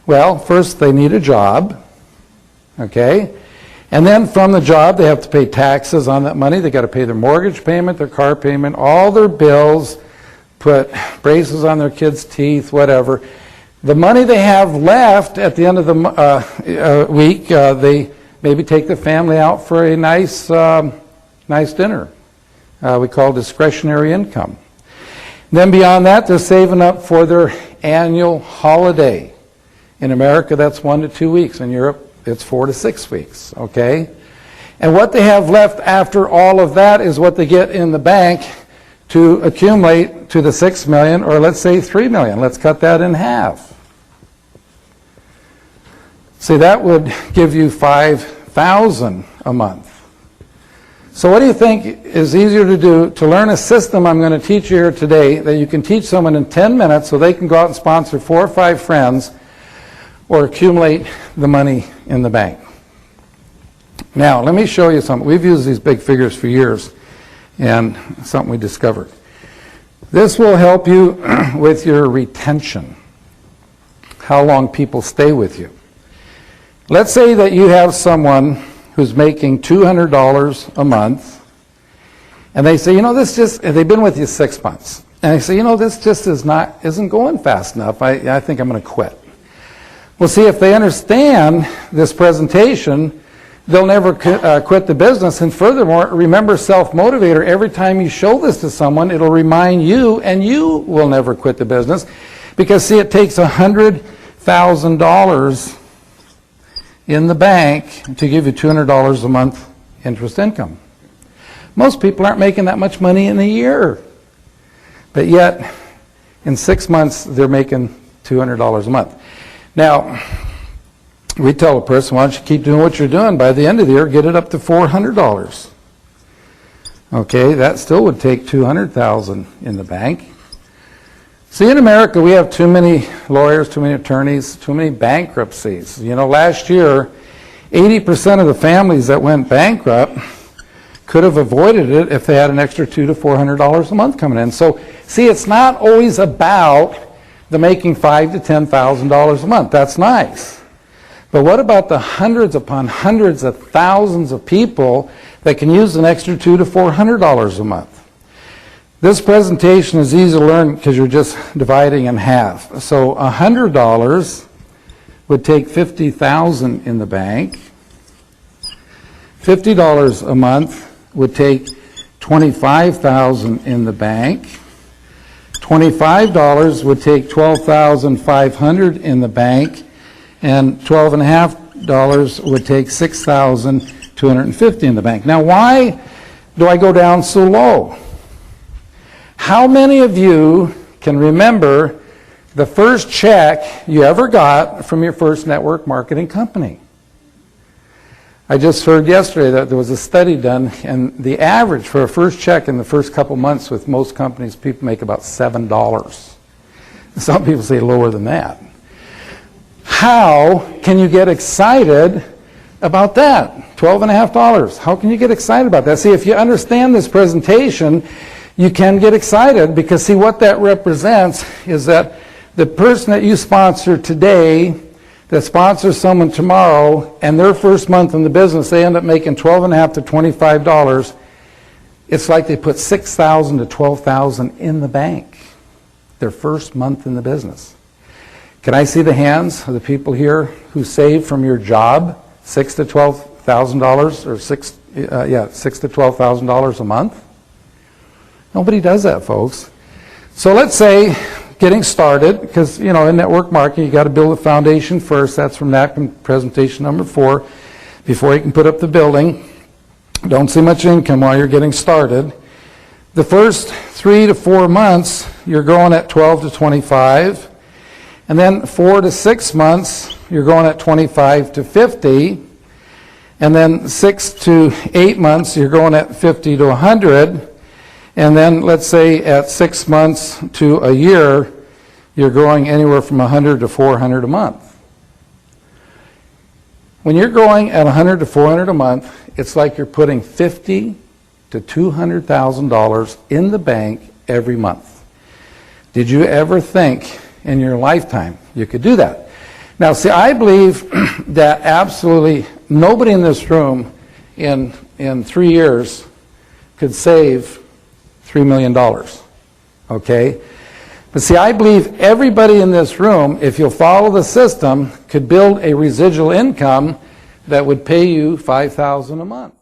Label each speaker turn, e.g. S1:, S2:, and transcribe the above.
S1: Well, first they need a job, okay? And then from the job, they have to pay taxes on that money. They got to pay their mortgage payment, their car payment, all their bills, put braces on their kids' teeth, whatever. The money they have left at the end of the week, they maybe take the family out for a nice dinner. We call discretionary income. Then beyond that, they're saving up for their annual holiday. In America, that's 1 to 2 weeks. In Europe, it's 4 to 6 weeks, okay? And what they have left after all of that is what they get in the bank to accumulate to the 6 million, or let's say 3 million. Let's cut that in half. See, that would give you 5,000 a month. So what do you think is easier to do to learn a system I'm going to teach you here today that you can teach someone in 10 minutes so they can go out and sponsor 4 or 5 friends or accumulate the money in the bank? Now, let me show you something. We've used these big figures for years, and something we discovered. This will help you with your retention, how long people stay with you. Let's say that you have someone who's making $200 a month, and they say, you know, they've been with you 6 months, and they say, you know, this just isn't going fast enough. I think I'm going to quit. Well, see, if they understand this presentation, they'll never quit the business. And furthermore, remember self-motivator. Every time you show this to someone, it'll remind you, and you will never quit the business. Because, see, it takes $100,000 in the bank to give you $200 a month interest income. Most people aren't making that much money in a year. But yet, in 6 months, they're making $200 a month. Now, we tell a person, why don't you keep doing what you're doing? By the end of the year, get it up to $400. Okay, that still would take $200,000 in the bank. See, in America, we have too many lawyers, too many attorneys, too many bankruptcies. You know, last year, 80% of the families that went bankrupt could have avoided it if they had an extra $200 to $400 a month coming in. So, see, it's not always about the making $5,000 to $10,000 a month. That's nice. But what about the hundreds upon hundreds of thousands of people that can use an extra $200 to $400 a month? This presentation is easy to learn because you're just dividing in half. So $100 would take $50,000 in the bank. $50 a month would take $25,000 in the bank. $25 would take $12,500 in the bank, and $12.50 would take $6,250 in the bank. Now, why do I go down so low? How many of you can remember the first check you ever got from your first network marketing company? I just heard yesterday that there was a study done, and the average for a first check in the first couple months with most companies, people make about $7. Some people say lower than that. How can you get excited about that? $12.50. How can you get excited about that? See, if you understand this presentation, you can get excited because, see, what that represents is that the person that you sponsor today that sponsors someone tomorrow, and their first month in the business, they end up making $12.50 to $25. It's like they put $6,000 to $12,000 in the bank their first month in the business. Can I see the hands of the people here who saved from your job $6,000 to $12,000 or $6,000 to $12,000 a month? Nobody does that, folks. So let's say, getting started, because, you know, in network marketing, you got to build a foundation first. That's from that presentation number 4. Before you can put up the building, don't see much income while you're getting started. The first 3 to 4 months, you're growing at 12 to 25. And then 4 to 6 months, you're going at 25 to 50. And then 6 to 8 months, you're going at 50 to 100. And then, let's say, at 6 months to a year, you're growing anywhere from 100 to 400 a month. When you're growing at 100 to 400 a month, it's like you're putting $50,000 to $200,000 in the bank every month. Did you ever think in your lifetime you could do that? Now, see, I believe that absolutely nobody in this room in 3 years could save $3 million, okay? But see, I believe everybody in this room, if you'll follow the system, could build a residual income that would pay you $5,000 a month.